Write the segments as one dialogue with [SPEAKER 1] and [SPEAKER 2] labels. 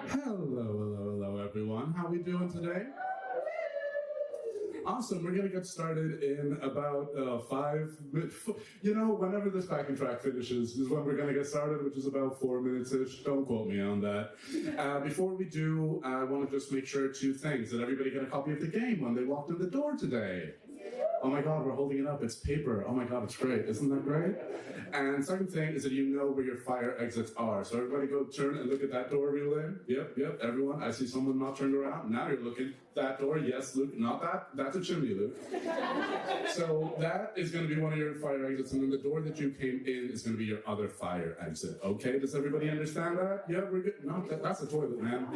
[SPEAKER 1] Hello, everyone. How we doing today? Awesome. We're going to get started in about 5 minutes. Whenever this backing track finishes is when we're going to get started, which is about 4 minutes-ish. Don't quote me on that. Before we do, I want to just make sure 2 things. Did everybody get a copy of the game when they walked in the door today? Oh my God, we're holding it up. It's paper. Oh my God, it's great. Isn't that great? And second thing is that you know where your fire exits are. So everybody go turn and look at that door real in. Yep, everyone. I see someone not turned around. Now you're looking. That door, yes, Luke. Not that. That's a chimney, Luke. So that is going to be one of your fire exits. And then the door that you came in is going to be your other fire exit. Okay, does everybody understand that? Yeah, we're good. No, that's a toilet, man.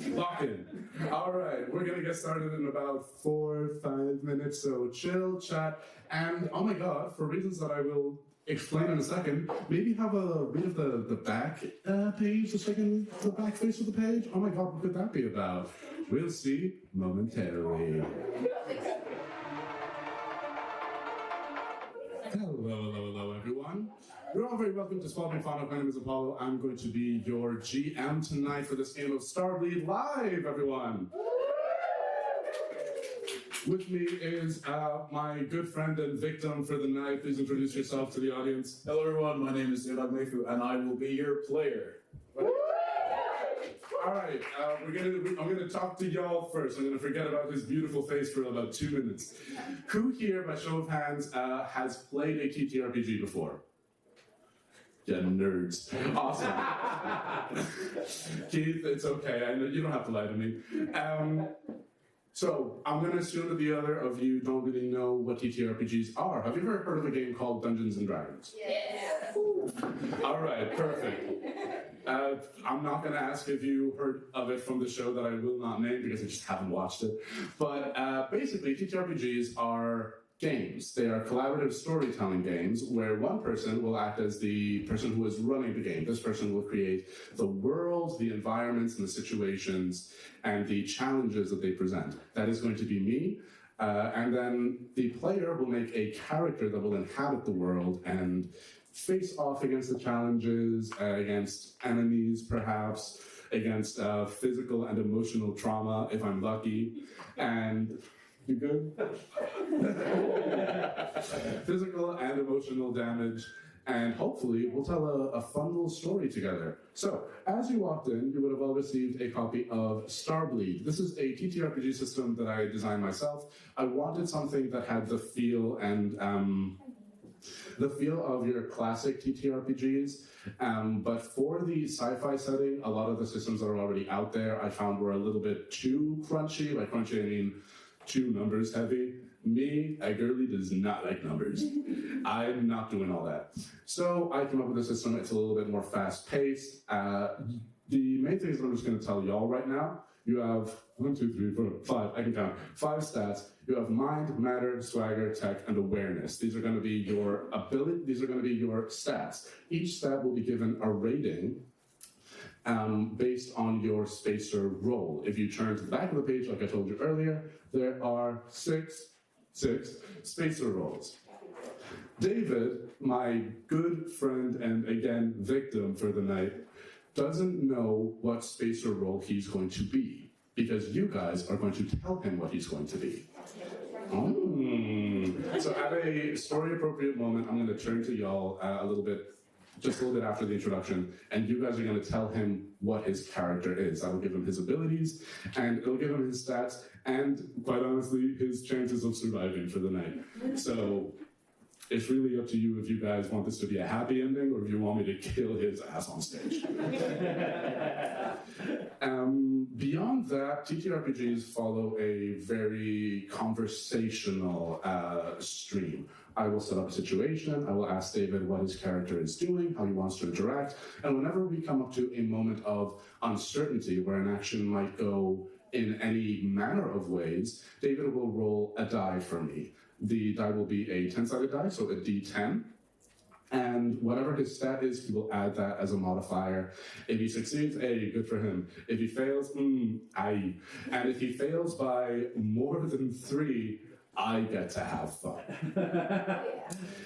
[SPEAKER 1] Lock in. All right, we're going to get started in about 4-5 minutes. So chill, chat, and oh my God, for reasons that I will explain in a second, maybe have a read of the back page, the back face of the page. Oh my God, what could that be about? We'll see momentarily. Hello, everyone. You're all very welcome to Spailpin Fanach. My name is Apollo. I'm going to be your GM tonight for this game of Starbleed Live, everyone. With me is my good friend and victim for the night. Please introduce yourself to the audience.
[SPEAKER 2] Hello, everyone. My name is Ogumefu, and I will be your player.
[SPEAKER 1] All right, I'm gonna talk to y'all first. I'm gonna forget about his beautiful face for about 2 minutes. Who here, by show of hands, has played a TTRPG before? Yeah, nerds. Awesome. Keith, it's okay. I know you don't have to lie to me. So, I'm going to assume that the other of you don't really know what TTRPGs are. Have you ever heard of a game called Dungeons & Dragons?
[SPEAKER 3] Yeah.
[SPEAKER 1] All right, perfect. I'm not going to ask if you heard of it from the show that I will not name because I just haven't watched it. But basically, TTRPGs are games. They are collaborative storytelling games where one person will act as the person who is running the game. This person will create the world, the environments, and the situations, and the challenges that they present. That is going to be me. And then the player will make a character that will inhabit the world and face off against the challenges, against enemies, perhaps, against physical and emotional trauma, if I'm lucky. And you good? Physical and emotional damage, and hopefully we'll tell a fun little story together. So, as you walked in, you would have all received a copy of Starbleed. This is a TTRPG system that I designed myself. I wanted something that had the feel and the feel of your classic TTRPGs, but for the sci-fi setting, a lot of the systems that are already out there I found were a little bit too crunchy. By crunchy, I mean too numbers heavy. Me, I girly does not like numbers. I'm not doing all that. So I came up with a system. It's a little bit more fast-paced. The main things that I'm just going to tell y'all right now, you have 1, 2, 3, 4, 5, I can count, 5 stats. You have mind, matter, swagger, tech, and awareness. These are going to be your ability. These are going to be your stats. Each stat will be given a rating based on your spacer roll. If you turn to the back of the page, like I told you earlier, there are six spacer rolls. David, my good friend and again victim for the night, doesn't know what spacer roll he's going to be because you guys are going to tell him what he's going to be. So at a story appropriate moment, I'm going to turn to y'all just a little bit after the introduction, and you guys are going to tell him what his character is. That'll give him his abilities, and it'll give him his stats, and quite honestly, his chances of surviving for the night. So it's really up to you if you guys want this to be a happy ending or if you want me to kill his ass on stage. Beyond that, TTRPGs follow a very conversational stream. I will set up a situation, I will ask David what his character is doing, how he wants to interact, and whenever we come up to a moment of uncertainty where an action might go in any manner of ways, David will roll a die for me. The die will be a 10-sided die, so a D10. And whatever his stat is, he will add that as a modifier. If he succeeds, hey, good for him. If he fails, aye. And if he fails by more than 3, I get to have fun.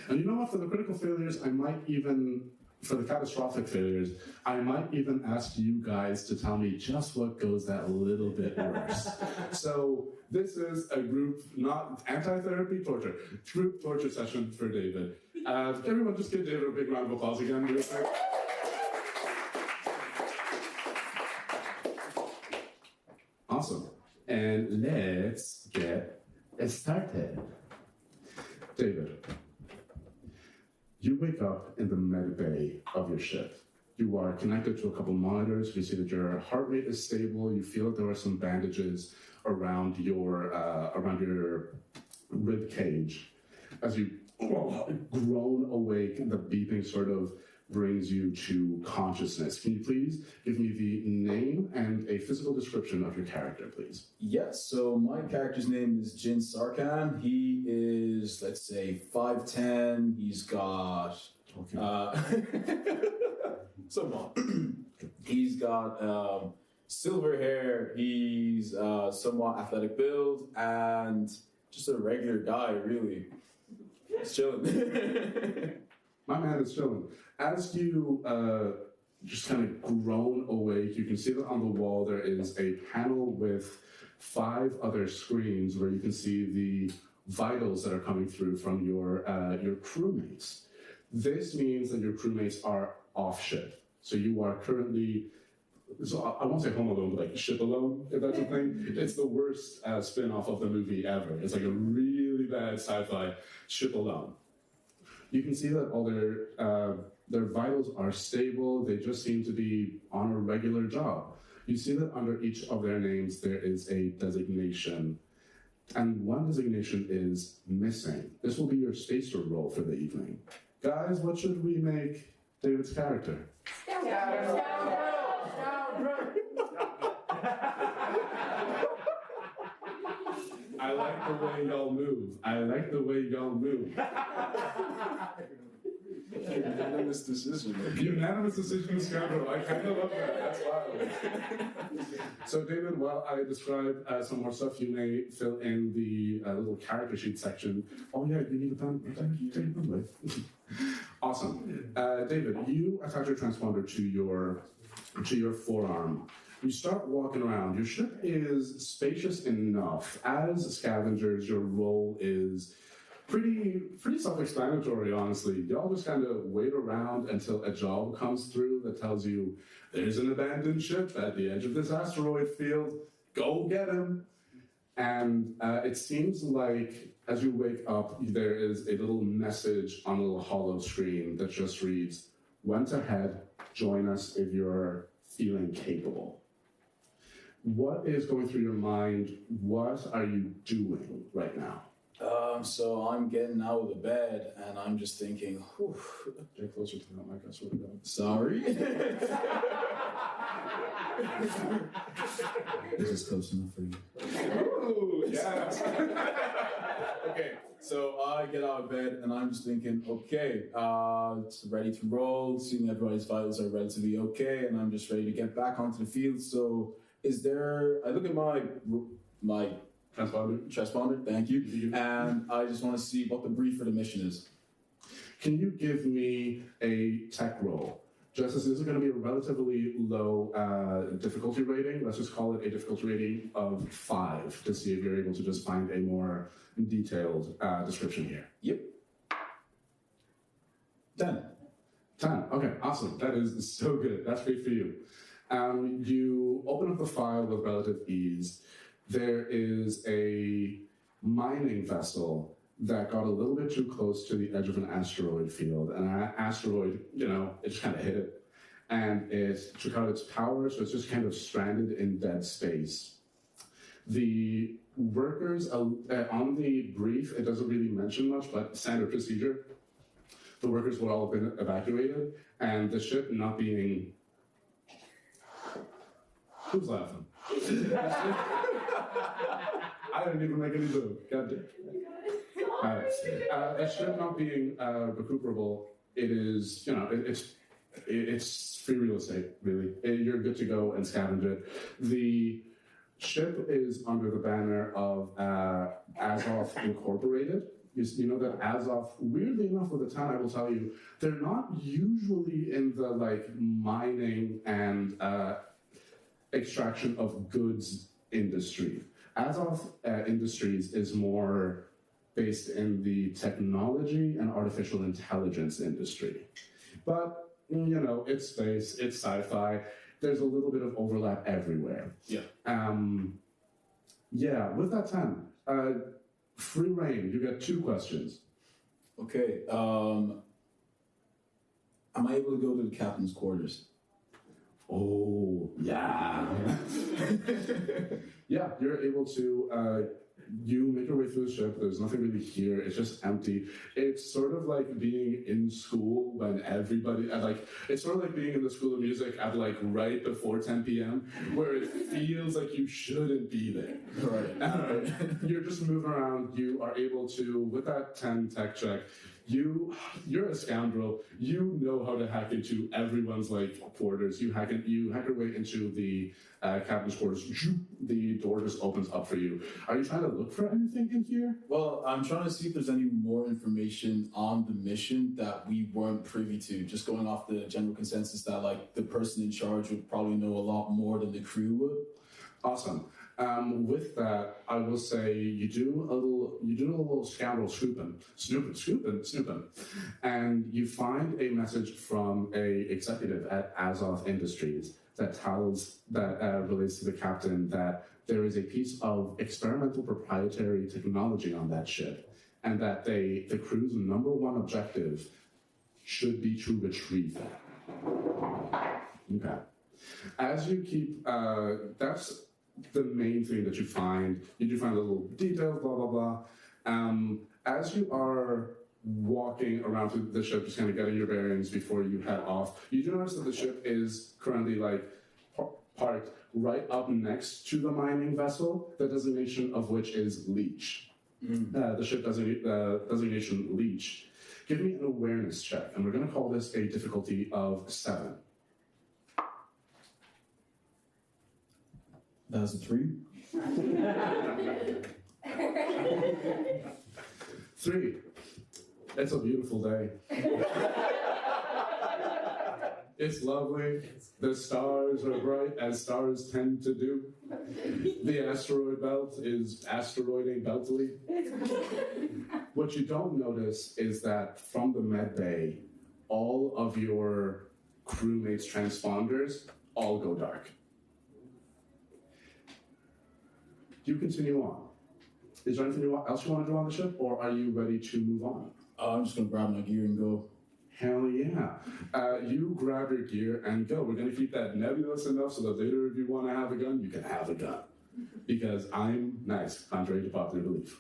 [SPEAKER 1] And you know what? For the critical failures, I might even for the catastrophic failures, I might even ask you guys to tell me just what goes that little bit worse. So this is a group, not anti-therapy torture, group torture session for David. Everyone just give David a big round of applause again real quick. Awesome. And let's get started. David, you wake up in the med bay of your ship. You are connected to a couple monitors. You see that your heart rate is stable. You feel that there are some bandages around your rib cage. As you groan awake, the beeping sort of brings you to consciousness. Can you please give me the name and a physical description of your character, please?
[SPEAKER 2] Yes, so my character's name is Jin Sarkhan. He is, let's say, 5'10". He's got... somewhat. He's got silver hair. He's somewhat athletic build and just a regular guy, really. He's chilling.
[SPEAKER 1] My man is chilling. As you just kind of groan awake, you can see that on the wall there is a panel with 5 other screens where you can see the vitals that are coming through from your crewmates. This means that your crewmates are off ship. So you are currently, so I won't say home alone, but like ship alone, if that's a thing. It's the worst spin-off of the movie ever. It's like a really bad sci-fi ship alone. You can see that all their vitals are stable. They just seem to be on a regular job. You see that under each of their names, there is a designation. And one designation is missing. This will be your spacer role for the evening. Guys, what should we make David's character? I like the way y'all move. I like the way y'all move.
[SPEAKER 2] Unanimous decision.
[SPEAKER 1] Unanimous decision, Scoundrel. I kind of love that. That's wild. So, David, while I describe some more stuff, you may fill in the little character sheet section. Oh, yeah, you need a pen. Okay. Awesome. David, you attach your transponder to your forearm. You start walking around. Your ship is spacious enough. As scavengers, your role is pretty self-explanatory, honestly. Y'all just kind of wait around until a job comes through that tells you there's an abandoned ship at the edge of this asteroid field. Go get him. And it seems like as you wake up, there is a little message on a little hollow screen that just reads, "Went ahead, join us if you're feeling capable." What is going through your mind? What are you doing right now?
[SPEAKER 2] So I'm getting out of the bed and I'm just thinking, whew.
[SPEAKER 1] Get closer to that mic, I swear to God.
[SPEAKER 2] Sorry. This is close enough for you.
[SPEAKER 1] Ooh, yes.
[SPEAKER 2] Okay, so I get out of bed and I'm just thinking, okay, it's ready to roll, seeing everybody's vitals are relatively okay, and I'm just ready to get back onto the field. So I look at my transponder, thank you, and I just want to see what the brief for the mission is.
[SPEAKER 1] Can you give me a tech roll? Just as this is going to be a relatively low difficulty rating, let's just call it a difficulty rating of 5 to see if you're able to just find a more detailed description here.
[SPEAKER 2] Yep. 10.
[SPEAKER 1] 10. Okay, awesome. That is so good. That's great for you. You open up the file with relative ease. There is a mining vessel that got a little bit too close to the edge of an asteroid field. And an asteroid, it just kind of hit it. And it took out its power, so it's just kind of stranded in dead space. The workers, on the brief, it doesn't really mention much, but standard procedure, the workers would all have been evacuated, and the ship not being... Who's laughing? I didn't even make any joke. God damn. The ship not being recuperable, it is, it's free real estate, really. You're good to go and scavenge it. The ship is under the banner of Azov Incorporated. you know that Azov, weirdly enough, with the town, I will tell you, they're not usually in the like mining and extraction of goods industry. Azov Industries is more based in the technology and artificial intelligence industry. But, you know, it's space, it's sci-fi, there's a little bit of overlap everywhere.
[SPEAKER 2] Yeah.
[SPEAKER 1] Yeah, with that 10, free reign, you get 2 questions.
[SPEAKER 2] Okay. Am I able to go to the captain's quarters?
[SPEAKER 1] Oh, yeah. Yeah, you're able to, you make your way through the ship, there's nothing really here, it's just empty. It's sort of like being in school when everybody, it's sort of like being in the School of Music at like right before 10 p.m., where it feels like you shouldn't be there.
[SPEAKER 2] Right.
[SPEAKER 1] You're just moving around, you are able to, with that 10 tech check, you're a scoundrel. You know how to hack into everyone's like quarters. You hack your way into the captain's quarters. The door just opens up for you. Are you trying to look for anything in here?
[SPEAKER 2] Well, I'm trying to see if there's any more information on the mission that we weren't privy to. Just going off the general consensus that like the person in charge would probably know a lot more than the crew would.
[SPEAKER 1] Awesome. With that, I will say you do a little scoundrel snooping, and you find a message from a executive at Azov Industries that relates to the captain that there is a piece of experimental proprietary technology on that ship, and that the crew's #1 objective should be to retrieve that. Okay. As you keep, that's the main thing that you find. You do find a little details, blah, blah, blah. As you are walking around through the ship, just kind of getting your bearings before you head off, you do notice that the ship is currently like parked right up next to the mining vessel, the designation of which is Leech. The ship designation Leech. Give me an awareness check, and we're going to call this a difficulty of 7.
[SPEAKER 2] That's a 3.
[SPEAKER 1] 3. It's a beautiful day. It's lovely. The stars are bright, as stars tend to do. The asteroid belt is asteroiding beltily. What you don't notice is that from the med bay, all of your crewmates' transponders all go dark. You continue on. Is there anything else you want to do on the ship, or are you ready to move on?
[SPEAKER 2] I'm just gonna grab my gear and go.
[SPEAKER 1] Hell yeah. You grab your gear and go. We're going to keep that nebulous enough so that later if you want to have a gun, you can have a gun. Because I'm nice, contrary to popular belief.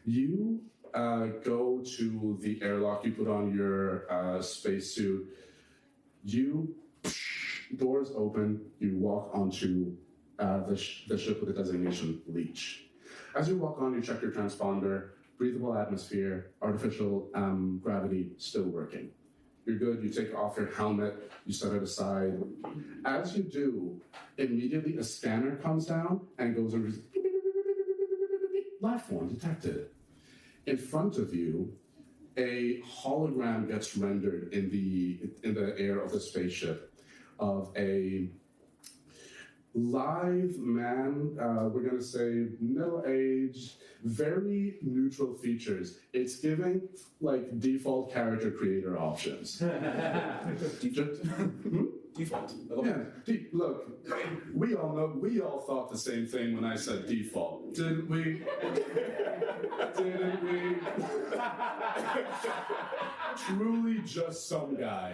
[SPEAKER 1] You go to the airlock, you put on your spacesuit. Doors open, you walk onto the ship with the designation Leech. As you walk on, you check your transponder. Breathable atmosphere, artificial gravity still working. You're good, you take off your helmet, you set it aside. As you do, immediately a scanner comes down and goes over, life form detected. In front of you, a hologram gets rendered in the air of the spaceship of a live man, we're going to say middle-aged, very neutral features. It's giving like default character creator options.
[SPEAKER 2] Default.
[SPEAKER 1] Yeah, look, we all thought the same thing when I said default, didn't we? Didn't we? Truly just some guy.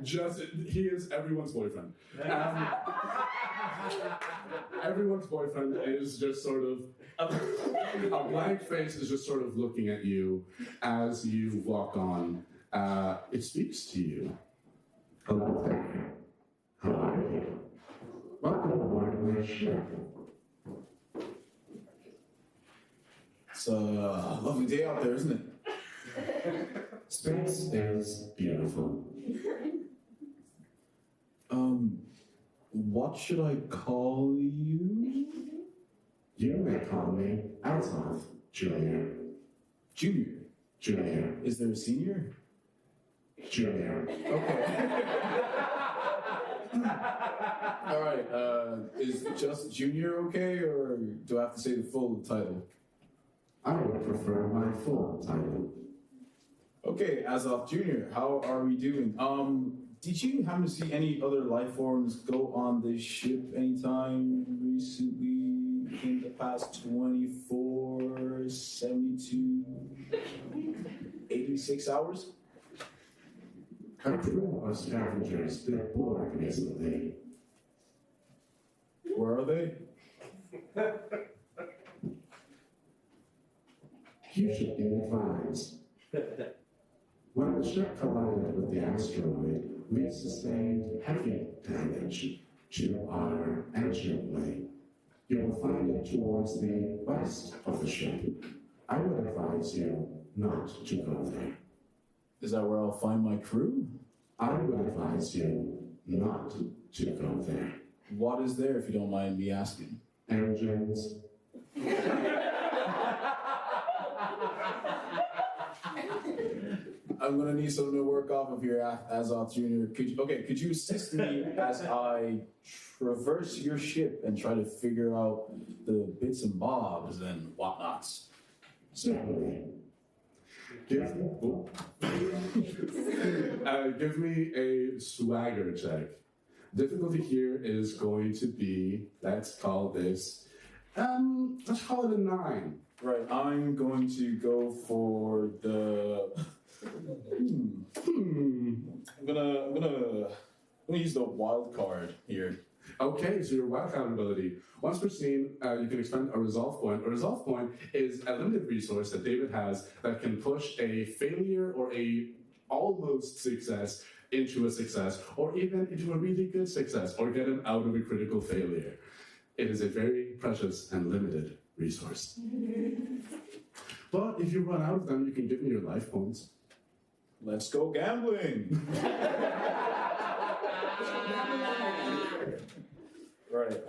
[SPEAKER 1] He is everyone's boyfriend. Everyone's boyfriend is just sort of, a blank face is just sort of looking at you as you walk on. It speaks to you. Hello there. How are you? Welcome aboard my ship.
[SPEAKER 2] It's a lovely day out there, isn't it?
[SPEAKER 1] Space is beautiful.
[SPEAKER 2] What should I call you?
[SPEAKER 1] You may call me Altoth, Junior.
[SPEAKER 2] Junior.
[SPEAKER 1] Junior.
[SPEAKER 2] Is there a senior?
[SPEAKER 1] Junior.
[SPEAKER 2] Okay. All right. Is just Junior okay, or do I have to say the full title?
[SPEAKER 1] I would prefer my full title.
[SPEAKER 2] Okay, Azoth Junior, how are we doing? Did you happen to see any other life forms go on this ship anytime recently in the past 24, 72, 86 hours?
[SPEAKER 1] A crew of scavengers did board recently.
[SPEAKER 2] Where are they?
[SPEAKER 1] You should be advised. When the ship collided with the asteroid, we sustained heavy damage to our engine wing. You will find it towards the west of the ship. I would advise you not to go there.
[SPEAKER 2] Is that where I'll find my crew?
[SPEAKER 1] I would advise you not to go there.
[SPEAKER 2] What is there, if you don't mind me asking?
[SPEAKER 1] Engines.
[SPEAKER 2] I'm gonna need something to work off of here, Azoth Junior. Could you assist me as I traverse your ship and try to figure out the bits and bobs and whatnots?
[SPEAKER 1] Certainly. Give me a swagger check. Difficulty here is going to be, let's call this, let's call it a 9.
[SPEAKER 2] Right, I'm going to go for the. I'm gonna use the wild card here.
[SPEAKER 1] Okay, so your wild card ability. Once per scene, you can expend a resolve point. A resolve point is a limited resource that David has that can push a failure or a almost success into a success, or even into a really good success, or get him out of a critical failure. It is a very precious and limited resource. But if you run out of them, you can give me your life points.
[SPEAKER 2] Let's go gambling. Right.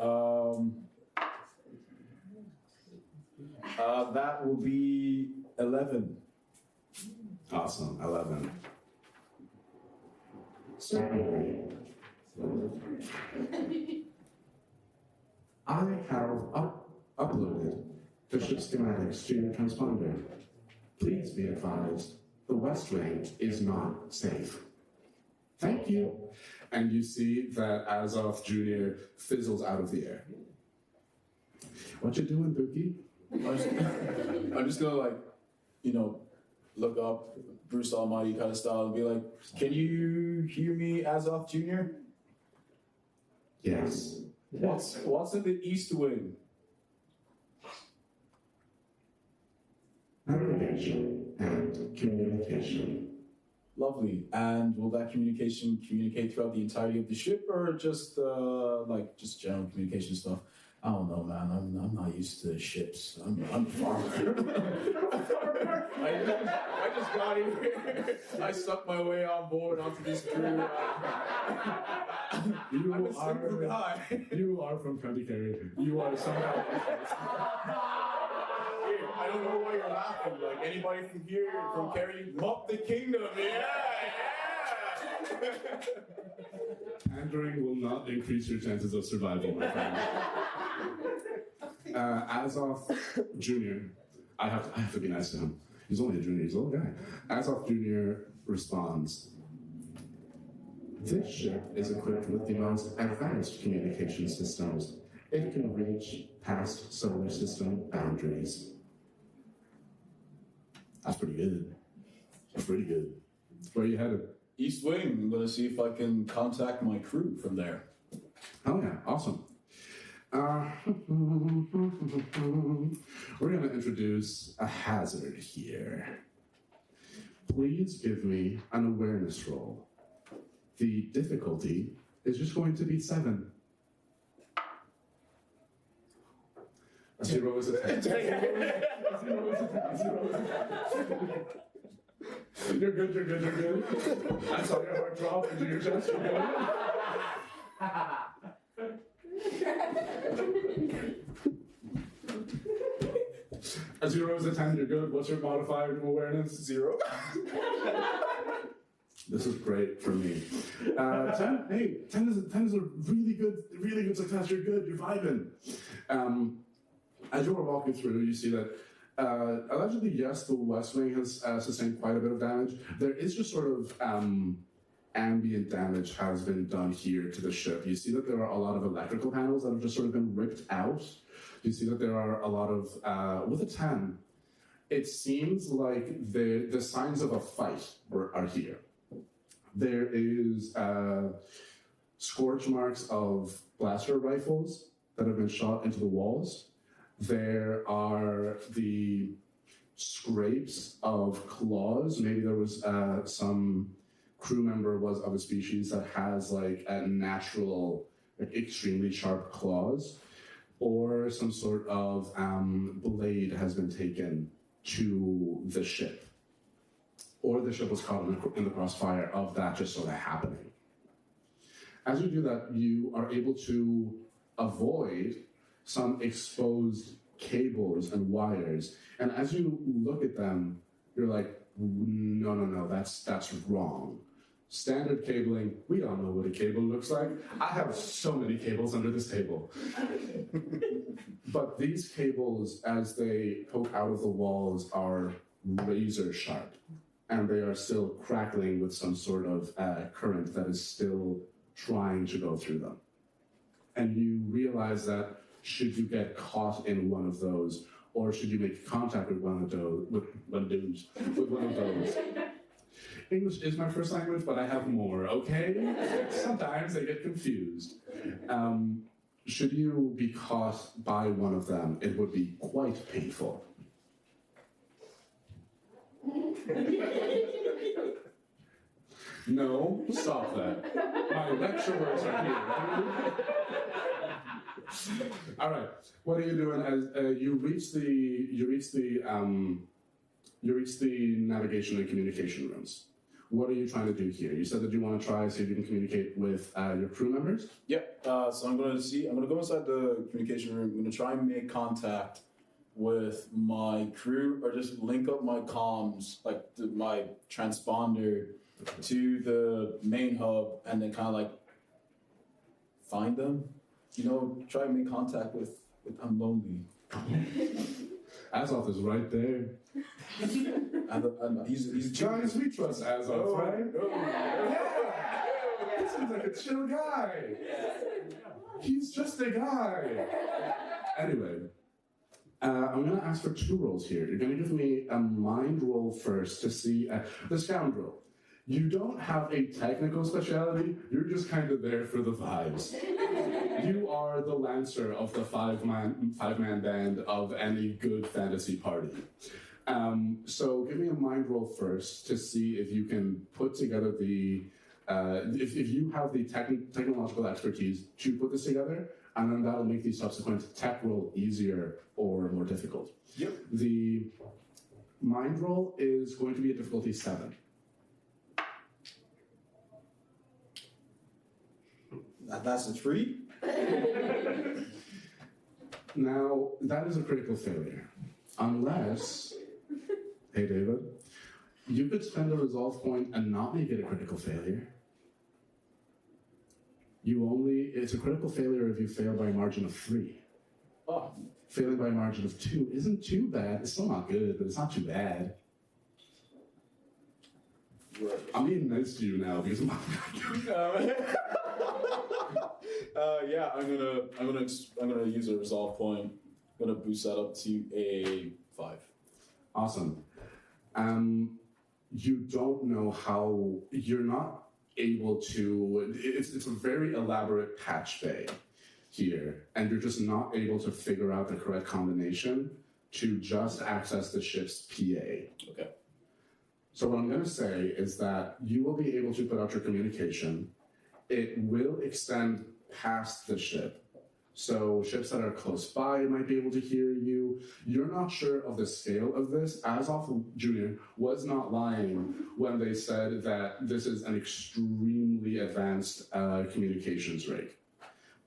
[SPEAKER 2] That will be 11.
[SPEAKER 1] Awesome, 11. Certainly. I have uploaded the ship schematics to your transponder. Please be advised, the West Wing is not safe. Thank you. And you see that Azoth Jr. fizzles out of the air. What you doing, Bookie?
[SPEAKER 2] I'm just gonna look up Bruce Almighty kind of style and be like, can you hear me, Azoth Jr.?
[SPEAKER 1] Yes.
[SPEAKER 2] What's in the East Wing?
[SPEAKER 1] Navigation and communication.
[SPEAKER 2] Lovely. And will that communication communicate throughout the entirety of the ship, or just just general communication stuff? I don't know, man. I'm not used to ships. I'm a farmer. I just got here. I sucked my way on board onto this crew. I'm a simple guy.
[SPEAKER 1] You are from County Kerry. You are somehow.
[SPEAKER 2] I don't know why you're laughing. Like, anybody from here, from Kerry, mop the kingdom. Yeah.
[SPEAKER 1] Pandering will not increase your chances of survival, my friend. Azoth Jr., I have to be nice to him. He's only a junior, he's a little guy. Azoth Jr. responds, this ship is equipped with the most advanced communication systems. It can reach past solar system boundaries. That's pretty good. That's pretty good. Where are you headed?
[SPEAKER 2] East Wing. I'm going to see if I can contact my crew from there.
[SPEAKER 1] Oh yeah, awesome. We're going to introduce a hazard here. Please give me an awareness roll. The difficulty is just going to be 7. A 0 is a 10. You're good. I saw your heart drop into your chest. You're good. A 0 is a 10, you're good. What's your modifier to awareness?
[SPEAKER 2] 0.
[SPEAKER 1] This is great for me. 10, hey, 10 is a really good success. You're good, you're vibing. As you are walking through, you see that allegedly, yes, the West Wing has sustained quite a bit of damage. There is just sort of ambient damage has been done here to the ship. You see that there are a lot of electrical panels that have just sort of been ripped out. You see that there are a lot of, with a 10, it seems like the signs of a fight are here. There is scorch marks of blaster rifles that have been shot into the walls. There are the scrapes of claws. Maybe there was some crew member was of a species that has like a natural, like extremely sharp claws, or some sort of blade has been taken to the ship. Or the ship was caught in the crossfire of that just sort of happening. As you do that, you are able to avoid some exposed cables and wires. And as you look at them, you're like, no, that's wrong. Standard cabling, we don't know what a cable looks like. I have so many cables under this table. But these cables, as they poke out of the walls, are razor sharp. And they are still crackling with some sort of current that is still trying to go through them. And you realize that should you get caught in one of those, or should you make contact with one of those, English is my first language, but I have more, okay? Sometimes I get confused. Should you be caught by one of them, it would be quite painful. No, stop that. My lecturers are here. All right. What are you doing as you reach the navigation and communication rooms? What are you trying to do here? You said that you want to try see if you can communicate with your crew members.
[SPEAKER 2] Yeah. So I'm gonna go inside the communication room. I'm gonna try and make contact with my crew, or just link up my comms, like my transponder, to the main hub, and then kind of like find them. You know, try and make contact with I'm lonely.
[SPEAKER 1] Azoth is right there.
[SPEAKER 2] and he's
[SPEAKER 1] Guys, we trust Azoth, right? Yeah. He seems like a chill guy. He's just a guy. Anyway. I'm going to ask for 2 rolls here. You're going to give me a mind roll first to see the scoundrel. You don't have a technical specialty. You're just kind of there for the vibes. You are the lancer of the five-man band of any good fantasy party. So give me a mind roll first to see if you can put together the if you have the technological expertise to put this together. And then that'll make the subsequent tech roll easier or more difficult.
[SPEAKER 2] Yep.
[SPEAKER 1] The mind roll is going to be a difficulty 7.
[SPEAKER 2] That's a 3?
[SPEAKER 1] Now, that is a critical failure. Unless, hey David, you could spend a resolve point and not make it a critical failure. It's a critical failure if you fail by a margin of 3.
[SPEAKER 2] Oh.
[SPEAKER 1] Failing by a margin of 2 isn't too bad. It's still not good, but it's not too bad.
[SPEAKER 2] Right.
[SPEAKER 1] I'm being nice to you now because I'm
[SPEAKER 2] yeah, I'm gonna use a resolve point. I'm gonna boost that up to a 5.
[SPEAKER 1] Awesome. You don't know how you're not able to. It's a very elaborate patch bay here, and you're just not able to figure out the correct combination to just access the ship's PA.
[SPEAKER 2] Okay.
[SPEAKER 1] So what I'm going to say is that you will be able to put out your communication. It will extend past the ship. So ships that are close by might be able to hear you. You're not sure of the scale of this. Azoth Jr. was not lying when they said that this is an extremely advanced communications rig.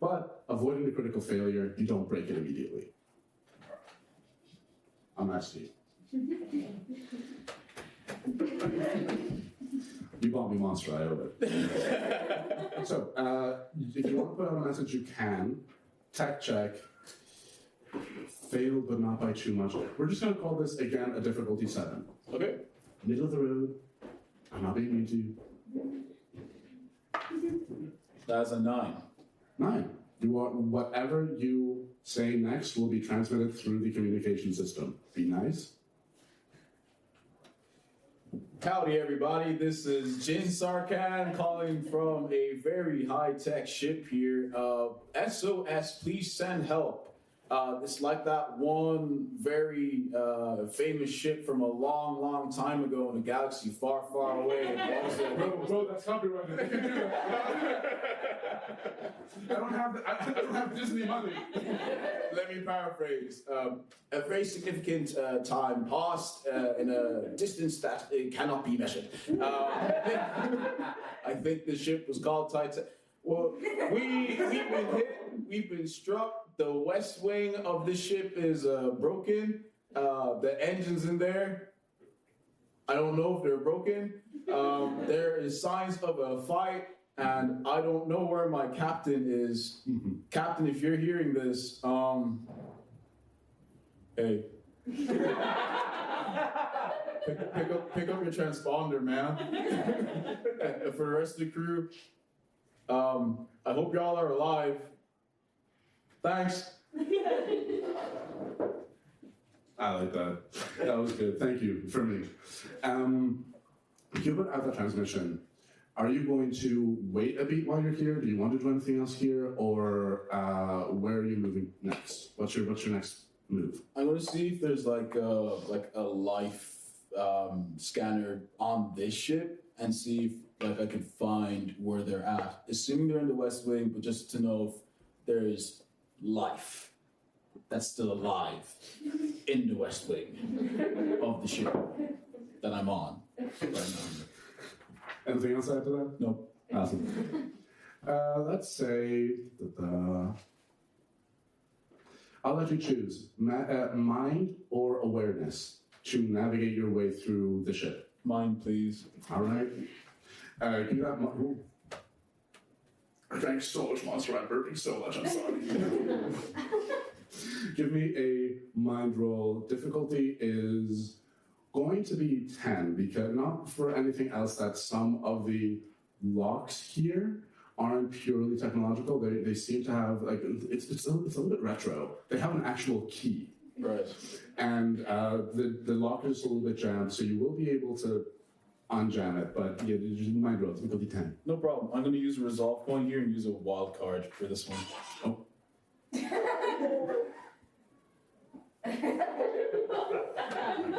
[SPEAKER 1] But avoiding the critical failure, you don't break it immediately. I'm asking. You bought me Monster, I owe it. So, if you want to put out a message, you can. Tech check. Failed, but not by too much. We're just going to call this, again, a difficulty 7.
[SPEAKER 2] Okay.
[SPEAKER 1] Middle of the road. I'm not being mean to you.
[SPEAKER 2] That's a 9.
[SPEAKER 1] 9. You want whatever you say next will be transmitted through the communication system. Be nice.
[SPEAKER 2] Howdy, everybody. This is Jin Sarkhan calling from a very high-tech ship here. SOS, please send help. It's like that one very famous ship from a long, long time ago in a galaxy far, far away.
[SPEAKER 1] Bro, that's copyrighted. I can do that. I don't have Disney money.
[SPEAKER 2] Let me paraphrase. A very significant time passed in a distance that cannot be measured. I think the ship was called Titan. Well, we've been hit. We've been struck. The west wing of the ship is broken. The engine's in there. I don't know if they're broken. There is signs of a fight, and I don't know where my captain is. Captain, if you're hearing this, hey. pick up your transponder, man. And for the rest of the crew, I hope y'all are alive. Thanks.
[SPEAKER 1] I like that. That was good. Thank you for me. Hubert, out the transmission. Are you going to wait a beat while you're here? Do you want to do anything else here, or where are you moving next? What's your next move?
[SPEAKER 2] I'm going to see if there's like a life scanner on this ship and see if I can find where they're at. Assuming they're in the West Wing, but just to know if there's life that's still alive in the West Wing of the ship that I'm on right now.
[SPEAKER 1] Anything else after that?
[SPEAKER 2] No.
[SPEAKER 1] Awesome. Let's say I'll let you choose mind or awareness to navigate your way through the ship.
[SPEAKER 2] Mind, please.
[SPEAKER 1] All right. Give me that. I drank so much Monster, I'm burping so much. I'm sorry. Give me a mind roll. Difficulty is going to be 10, because not for anything else that some of the locks here aren't purely technological. They seem to have, like, it's a little bit retro. They have an actual key.
[SPEAKER 2] Right.
[SPEAKER 1] And the lock is a little bit jammed, so you will be able to unjam it, but yeah, just mind roll. Difficulty 10.
[SPEAKER 2] No problem. I'm going to use a resolve point here and use a wild card for this one.
[SPEAKER 1] Oh.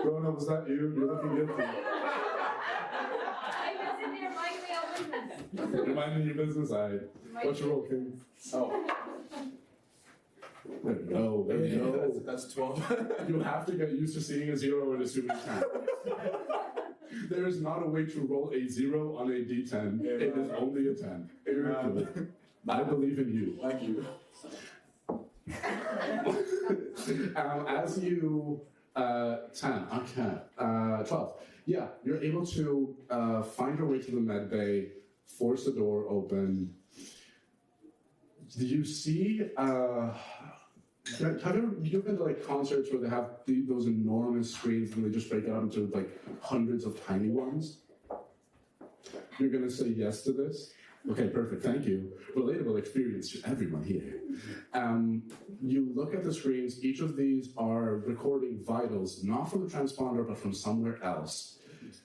[SPEAKER 1] Rona, was that you? You're looking guilty.
[SPEAKER 3] I was in there minding my own business.
[SPEAKER 1] You're minding your business. What's your roll, King?
[SPEAKER 2] Oh.
[SPEAKER 1] There we go. There we go.
[SPEAKER 2] That's 12.
[SPEAKER 1] You have to get used to seeing a 0 and assuming 10. There is not a way to roll a 0 on a d10. It is only a 10. I believe in you.
[SPEAKER 2] Thank you.
[SPEAKER 1] As you 10, okay, 12. Yeah, you're able to find your way to the med bay, force the door open. Do you see? Have you been to like concerts where they have those enormous screens and they just break it up into like hundreds of tiny ones? You're gonna say yes to this? Okay, perfect. Thank you. Relatable experience to everyone here. You look at the screens. Each of these are recording vitals, not from the transponder, but from somewhere else.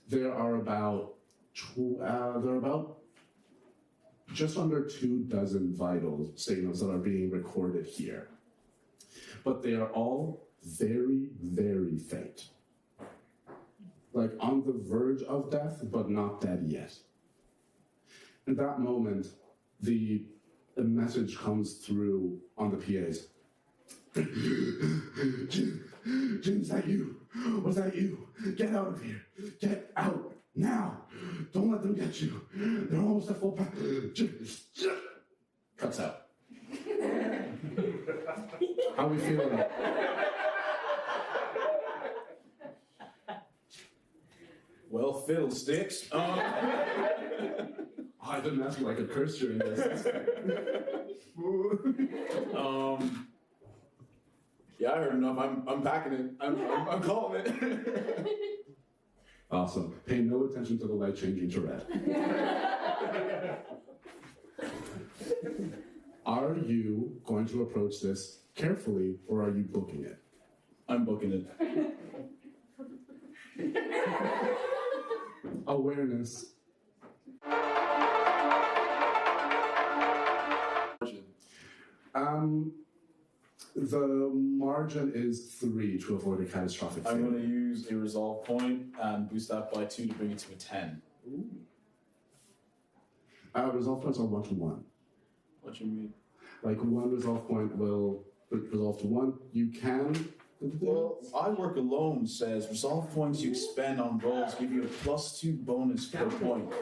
[SPEAKER 1] There are about just under 24 vital signals that are being recorded here, but they are all very, very faint, like on the verge of death, but not dead yet. In that moment, the message comes through on the PAs. Jim, is that you? Was that you? Get out of here. Get out now. Don't let them get you. They're almost at full power. Cuts out. How are we feeling?
[SPEAKER 2] Well, fiddlesticks.
[SPEAKER 1] I didn't ask you like a curse during this.
[SPEAKER 2] Yeah, I heard enough. I'm packing it. I'm calling it.
[SPEAKER 1] Awesome. Pay no attention to the light changing to red. Are you going to approach this carefully, or are you booking it?
[SPEAKER 2] I'm booking it.
[SPEAKER 1] Awareness. The margin is 3 to avoid a catastrophic
[SPEAKER 2] I'm
[SPEAKER 1] failure.
[SPEAKER 2] going to use a resolve point and boost that by 2 to bring it to a 10.
[SPEAKER 1] Resolve points are 1 to 1.
[SPEAKER 2] What do you mean?
[SPEAKER 1] Like one resolve point will resolve to 1. You can.
[SPEAKER 2] Well, I Work Alone says resolve points you expend on rolls give you a +2 bonus per point. I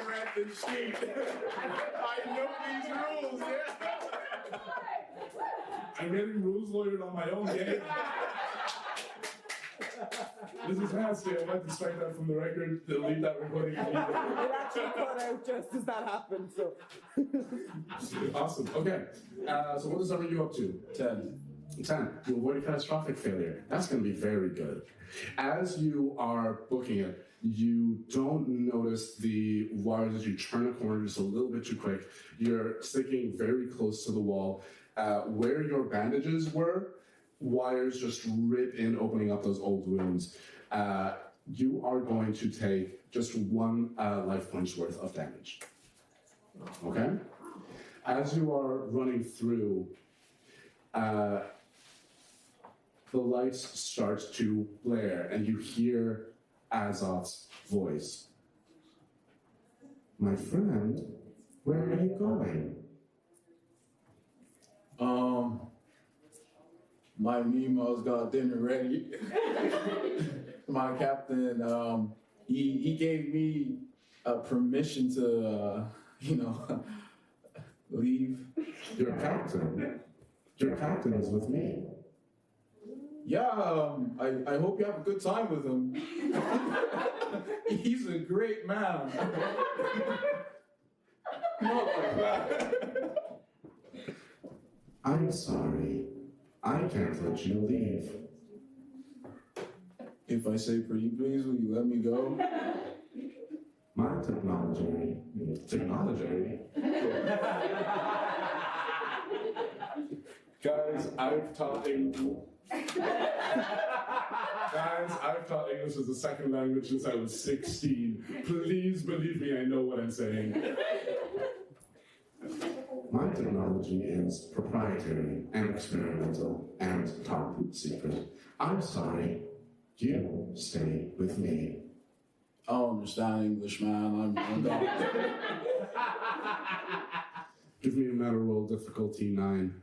[SPEAKER 2] read the sheet. I know these rules, yeah.
[SPEAKER 1] I'm getting rules lawyered on my own game. This is nasty. I'd like to strike that from the record, delete that recording.
[SPEAKER 4] It actually cut out just as that happened, so.
[SPEAKER 1] Awesome. Okay. So what is that bring you up to?
[SPEAKER 2] 10.
[SPEAKER 1] 10. You avoid a catastrophic failure. That's going to be very good. As you are booking it, you don't notice the wires as you turn a corner just a little bit too quick. You're sticking very close to the wall. Where your bandages were, wires just rip in, opening up those old wounds. You are going to take just 1 life point's worth of damage. Okay? As you are running through, the lights start to blare, and you hear Azov's voice. My friend, where are you going?
[SPEAKER 2] My Nemo's got dinner ready. My captain, he gave me permission to, leave.
[SPEAKER 1] Your captain is with me.
[SPEAKER 2] Yeah, I hope you have a good time with him. He's a great man. Not like that.
[SPEAKER 1] I'm sorry. I can't let you leave.
[SPEAKER 2] If I say pretty please, will you let me go?
[SPEAKER 1] My technology. Guys, I've taught English. As a second language since I was 16. Please believe me, I know what I'm saying. My technology is proprietary and experimental and top secret. I'm sorry. You stay with me.
[SPEAKER 2] I don't understand English, man. I'm done.
[SPEAKER 1] Give me a matter roll difficulty 9.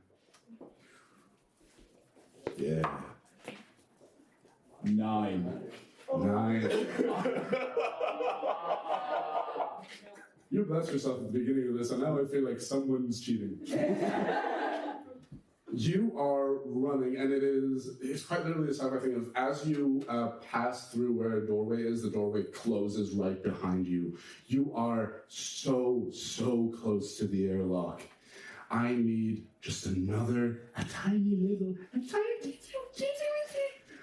[SPEAKER 1] Yeah.
[SPEAKER 2] 9.
[SPEAKER 1] 9. You blessed yourself at the beginning of this, and now I feel like someone's cheating. You are running, and it's quite literally this type of thing of as you pass through where a doorway is, the doorway closes right behind you. You are so close to the airlock. I need just a tiny little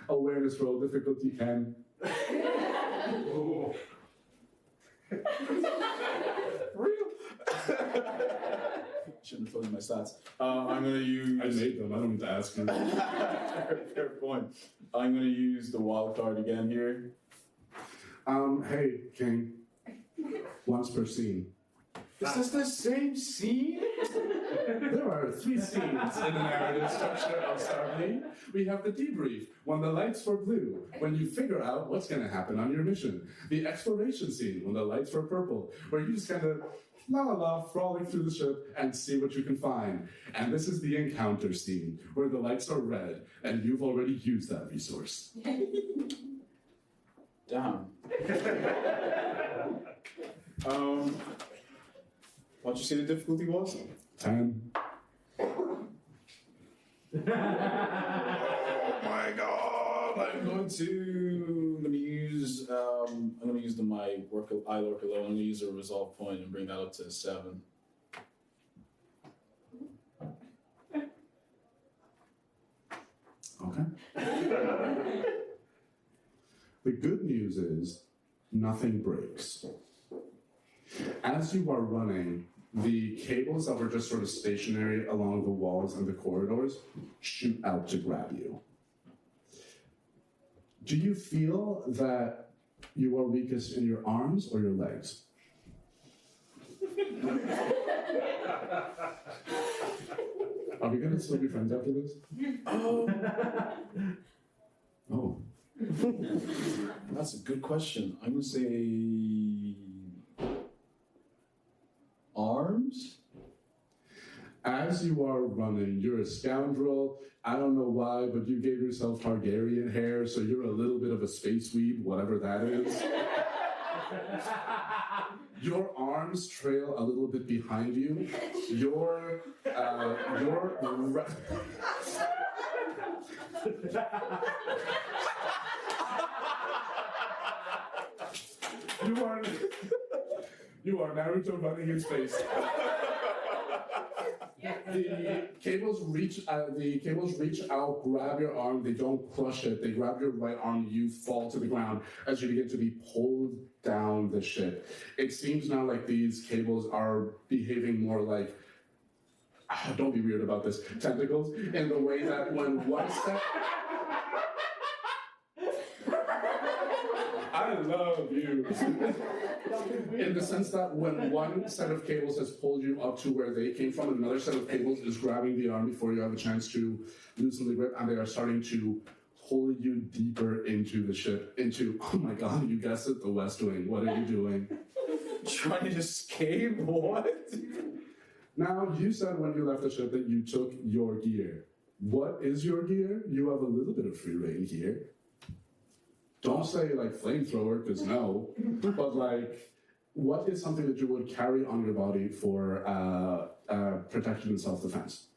[SPEAKER 1] awareness roll, difficulty 10.
[SPEAKER 2] Shouldn't have told you my stats. I'm going to use...
[SPEAKER 1] I made them, I don't need to ask you.
[SPEAKER 2] Fair point. I'm going to use the wild card again here.
[SPEAKER 1] Hey, King. Once per scene.
[SPEAKER 2] Is this the same scene?
[SPEAKER 1] There are 3 scenes in the narrative structure of Starbleed. We have the debrief, when the lights were blue, when you figure out what's going to happen on your mission. The exploration scene, when the lights were purple, where you just kind of frolic through the ship and see what you can find. And this is the encounter scene, where the lights are red, and you've already used that resource.
[SPEAKER 2] Damn. What'd you say the difficulty was?
[SPEAKER 1] 10.
[SPEAKER 2] Oh my god! I'm going to use my eye work alone. I'm going to use a resolve point and bring that up to 7.
[SPEAKER 1] Okay. The good news is nothing breaks. As you are running, the cables that were just sort of stationary along the walls and the corridors shoot out to grab you. Do you feel that you are weakest in your arms or your legs? Are we gonna still be friends after this? Oh.
[SPEAKER 2] That's a good question. I'm going to say arms?
[SPEAKER 1] As you are running, you're a scoundrel. I don't know why, but you gave yourself Targaryen hair, so you're a little bit of a space weeb, whatever that is. Your arms trail a little bit behind you. You are Naruto running in space. The cables reach out, grab your arm. They don't crush it. They grab your right arm. You fall to the ground as you begin to be pulled down the ship. It seems now like these cables are behaving more like, don't be weird about this, tentacles, in the way that when one step... I love you. In the sense that when one set of cables has pulled you up to where they came from, another set of cables is grabbing the arm before you have a chance to loosen the grip, and they are starting to pull you deeper into the ship, into, oh my god, you guessed it, the West Wing. What are you doing?
[SPEAKER 2] Trying to escape? What?
[SPEAKER 1] Now, you said when you left the ship that you took your gear. What is your gear? You have a little bit of free reign here. Don't say like flamethrower, because no, but like, what is something that you would carry on your body for protection and self-defense?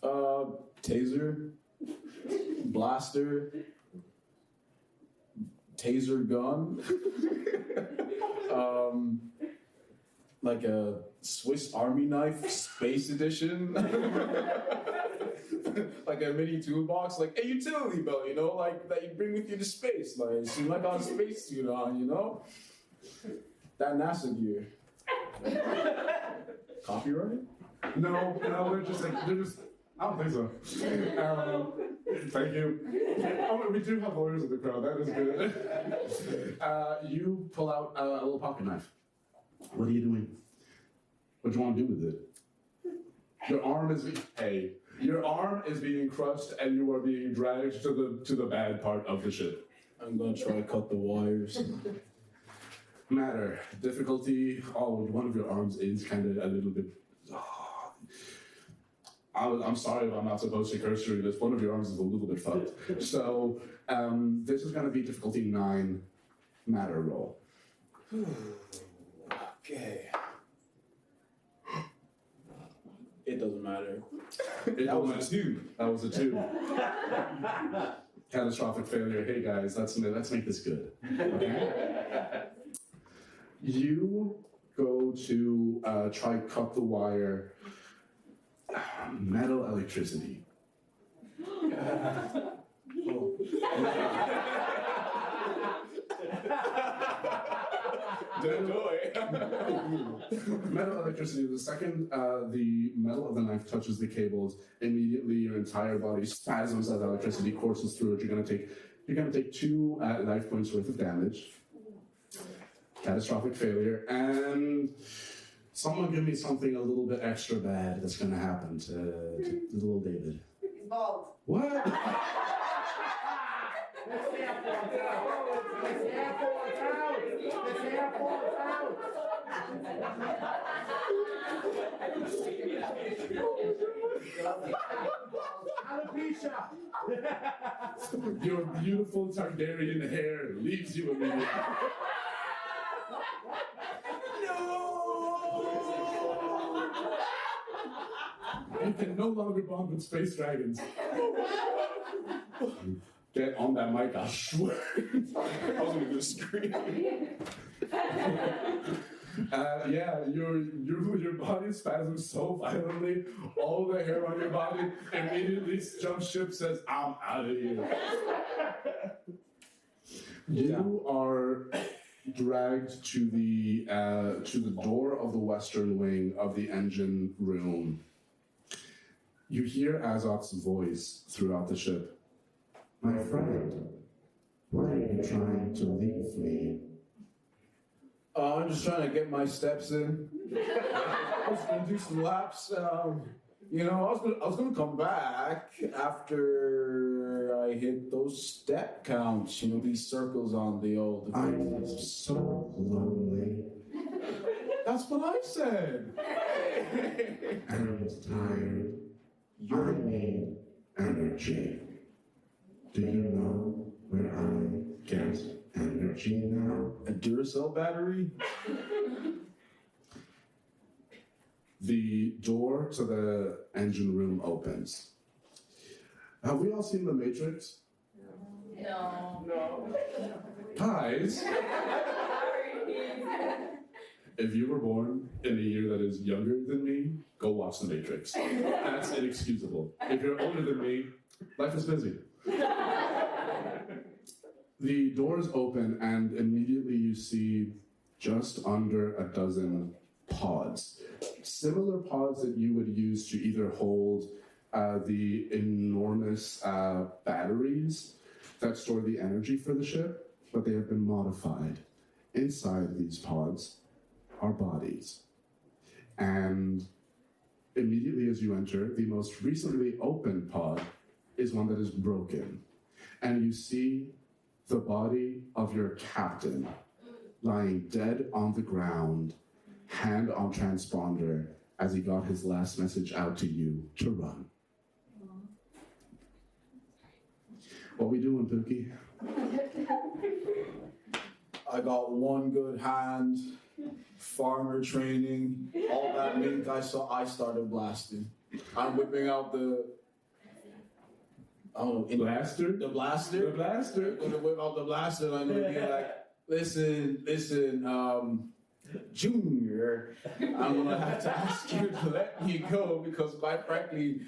[SPEAKER 2] Taser, blaster, taser gun, like a Swiss Army knife, space edition. Like a mini toolbox, like a utility belt, you know, like that you bring with you to space, like so you like on a space suit on, you know? That NASA gear. Copyright?
[SPEAKER 1] No, they're just, I don't think so. Thank you. Oh, we do have lawyers in the crowd, that is good. You pull out a little pocket knife. What are you doing? What do you want to do with it? Your arm is being crushed and you are being dragged to the bad part of the ship.
[SPEAKER 2] I'm gonna try to cut the wires.
[SPEAKER 1] Matter. Difficulty. Oh, one of your arms is kind of a little bit... I'm sorry if I'm not supposed to curse through this. One of your arms is a little bit fucked. So, this is going to be difficulty 9 matter roll.
[SPEAKER 2] Okay. It doesn't matter.
[SPEAKER 1] That was a 2. That was a 2. Catastrophic failure. Hey guys, let's make this good. Okay? You go to try cut the wire. Metal electricity. Metal electricity. The second the metal of the knife touches the cables, immediately your entire body spasms as electricity courses through it. You're gonna take 2 life points worth of damage. Catastrophic failure, and someone give me something a little bit extra bad that's gonna happen to little David.
[SPEAKER 3] He's bald.
[SPEAKER 1] What? Your beautiful Targaryen hair leaves you immediately. You can no longer bond with space dragons. Get on that mic, I swear.
[SPEAKER 2] I was gonna scream.
[SPEAKER 1] Yeah, your body spasms so violently, all the hair on your body immediately jumps ship, says, I'm out of here. You are dragged to the door of the western wing of the engine room. You hear Azok's voice throughout the ship. My friend, why are you trying to leave me?
[SPEAKER 2] I'm just trying to get my steps in. I was gonna do some laps. You know, I was gonna come back after I hit those step counts. You know, these circles on the old.
[SPEAKER 1] I'm so lonely
[SPEAKER 2] That's what I said.
[SPEAKER 1] and tired. I need energy. Do you know where I get energy now?
[SPEAKER 2] A Duracell battery?
[SPEAKER 1] The door to the engine room opens. Have we all seen The Matrix?
[SPEAKER 3] No.
[SPEAKER 1] Guys, if you were born in a year that is younger than me, go watch The Matrix. That's inexcusable. If you're older than me, life is busy. The doors open and immediately you see just under a dozen pods. Similar pods that you would use to either hold the enormous batteries that store the energy for the ship, but they have been modified. Inside these pods are bodies. And immediately as you enter, the most recently opened pod is one that is broken. And you see the body of your captain lying dead on the ground, hand on transponder, as he got his last message out to you to run. What we doing, Pookie?
[SPEAKER 2] I got one good hand, farmer training, all that mink I saw, I started blasting. I'm whipping out the, I don't know,
[SPEAKER 1] Blaster?
[SPEAKER 2] the blaster.
[SPEAKER 1] The blaster?
[SPEAKER 2] I'm gonna whip out the blaster and I'm gonna be like, listen, Junior, I'm gonna have to ask you to let me go because quite frankly,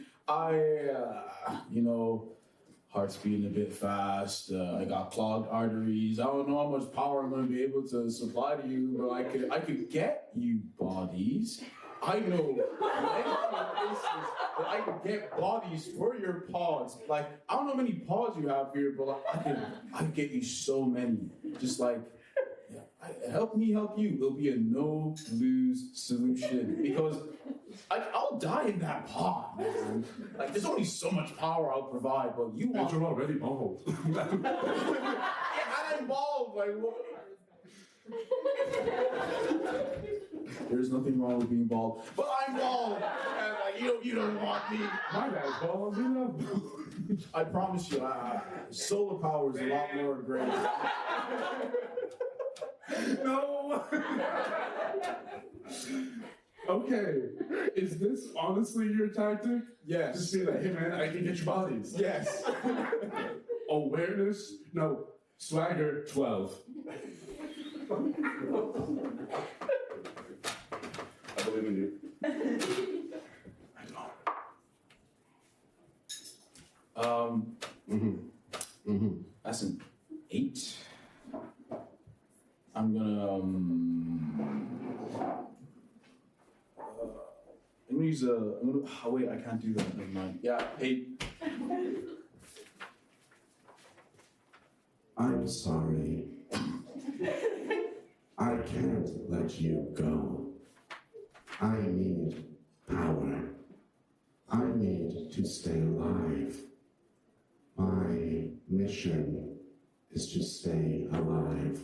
[SPEAKER 2] heart's beating a bit fast. I got clogged arteries. I don't know how much power I'm gonna be able to supply to you, but I could get you bodies. I know plenty of places that I could get bodies for your pods. Like, I don't know how many pods you have here, but like, I can get you so many. Just like, help me help you. It'll be a no-lose solution because I'll die in that pod, man. Like, there's only so much power I'll provide, but you want.
[SPEAKER 1] You're already bald.
[SPEAKER 2] Yeah, I'm bald. Like, what? There's nothing wrong with being bald, but I'm bald. And like, you don't want me.
[SPEAKER 1] My guy's bald, you know.
[SPEAKER 2] I promise you, solar power is a lot more great.
[SPEAKER 1] No. Okay. Is this honestly your tactic?
[SPEAKER 2] Yes.
[SPEAKER 1] Just be like, hey man, I can get your bodies.
[SPEAKER 2] Yes.
[SPEAKER 1] Awareness? No. Swagger 12. I believe in you. I don't.
[SPEAKER 2] That's an 8. I'm gonna use wait, I can't do that, never mind. Yeah, 8.
[SPEAKER 1] I'm sorry. I can't let you go. I need power. I need to stay alive. My mission is to stay alive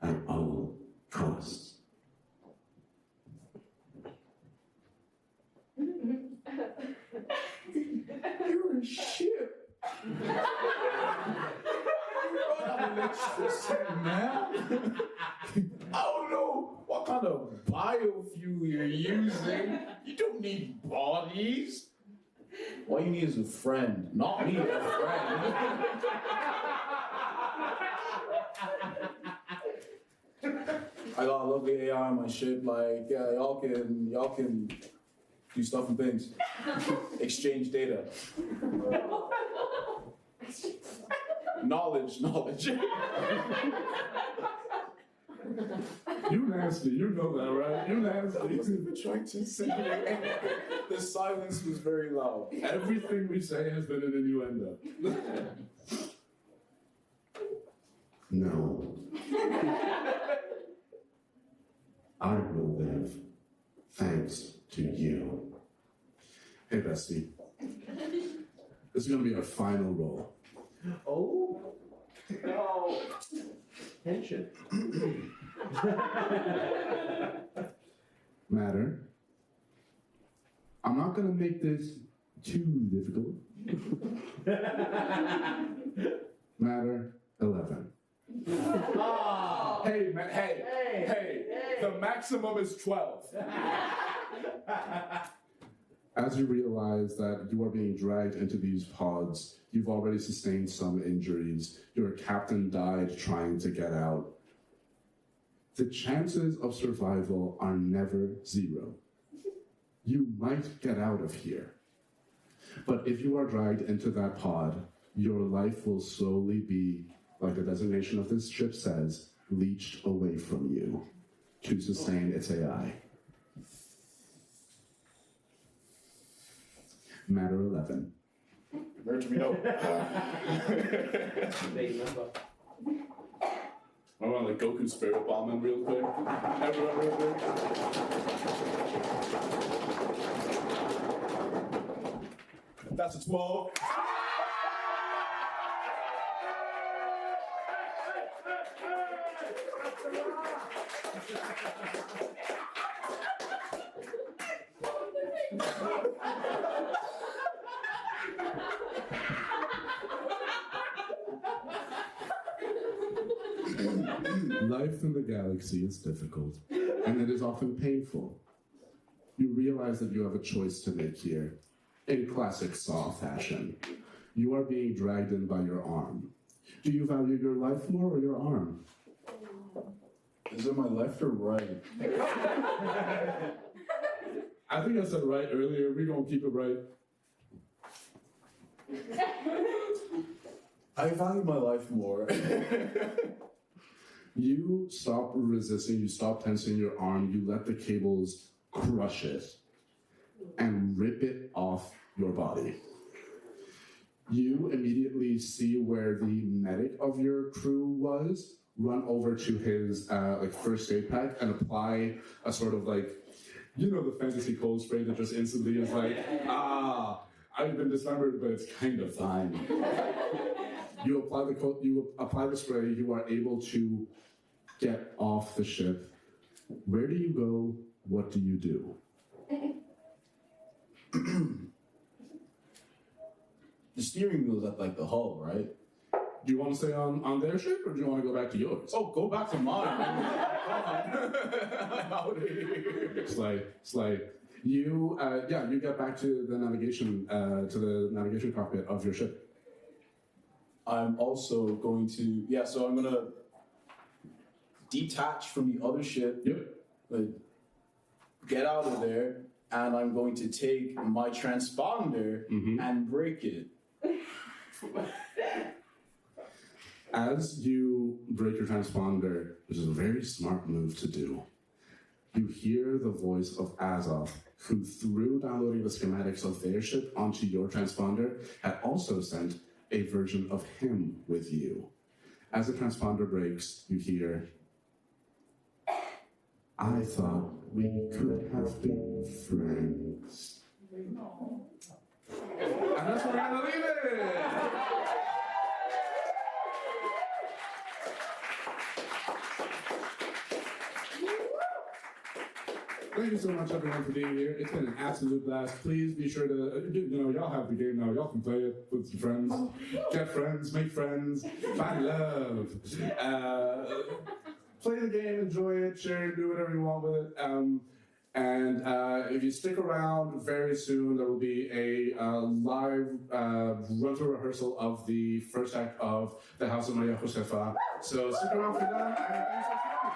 [SPEAKER 1] at all costs.
[SPEAKER 2] You're a ship. You're on an extra man. I don't know what kind of biofuel you're using. You don't need bodies. What you need is a friend, not me, a friend. I got a lovely AI on my ship. Like, yeah, y'all can do stuff and things, exchange data, knowledge.
[SPEAKER 1] You nasty, you know that, right? You nasty.
[SPEAKER 2] I wasn't even trying to say it. The silence was very loud.
[SPEAKER 1] Everything we say has been an innuendo. No. I will live thanks to you. Hey, bestie. This is going to be our final roll.
[SPEAKER 4] Oh. No. Tension.
[SPEAKER 1] Matter. I'm not going to make this too difficult. Matter 11.
[SPEAKER 4] Oh.
[SPEAKER 2] Hey, the maximum is 12.
[SPEAKER 1] As you realize that you are being dragged into these pods, you've already sustained some injuries. Your captain died trying to get out. The chances of survival are never zero. You might get out of here. But if you are dragged into that pod, your life will slowly be, like the designation of this ship says, leached away from you to sustain its AI. Matter 11.
[SPEAKER 2] Merge me know.
[SPEAKER 1] I want to like Goku spirit bomb him real quick. Everyone real quick.
[SPEAKER 2] That's a 12.
[SPEAKER 1] Life in the galaxy is difficult, and it is often painful. You realize that you have a choice to make here. In classic Saw fashion, you are being dragged in by your arm. Do you value your life more or your arm?
[SPEAKER 2] Is it my left or right?
[SPEAKER 1] I think I said right earlier. We're going to keep it right.
[SPEAKER 2] I value my life more.
[SPEAKER 1] You stop resisting, you stop tensing your arm, you let the cables crush it and rip it off your body. You immediately see where the medic of your crew was, run over to his first aid pack and apply a sort of like, you know, the fantasy cold spray that just instantly is like, I've been dismembered, but it's kind of fine. You apply the spray, you are able to get off the ship. Where do you go? What do you do?
[SPEAKER 2] The steering wheel's at like the hull, right?
[SPEAKER 1] Do you want to stay on their ship, or do you want to go back to yours?
[SPEAKER 2] Oh, go back to mine.
[SPEAKER 1] It's like you get back to the navigation cockpit of your ship.
[SPEAKER 2] I'm also going to, so I'm going to detach from the other ship, like, get out of there, and I'm going to take my transponder and break it.
[SPEAKER 1] As you break your transponder, which is a very smart move to do, you hear the voice of Azoth, who through downloading the schematics of their ship onto your transponder, had also sent a version of him with you. As the transponder breaks, you hear, I thought we could have been friends. And that's where we're gonna leave it! Thank you so much, everyone, for being here. It's been an absolute blast. Please be sure to, y'all have the game now. Y'all can play it with your friends. Get friends, make friends, find love. Play the game, enjoy it, share it, do whatever you want with it. And if you stick around, very soon there will be a live run-through rehearsal of the first act of The House of Maria Josefa. So stick around for that. And thanks so much for coming.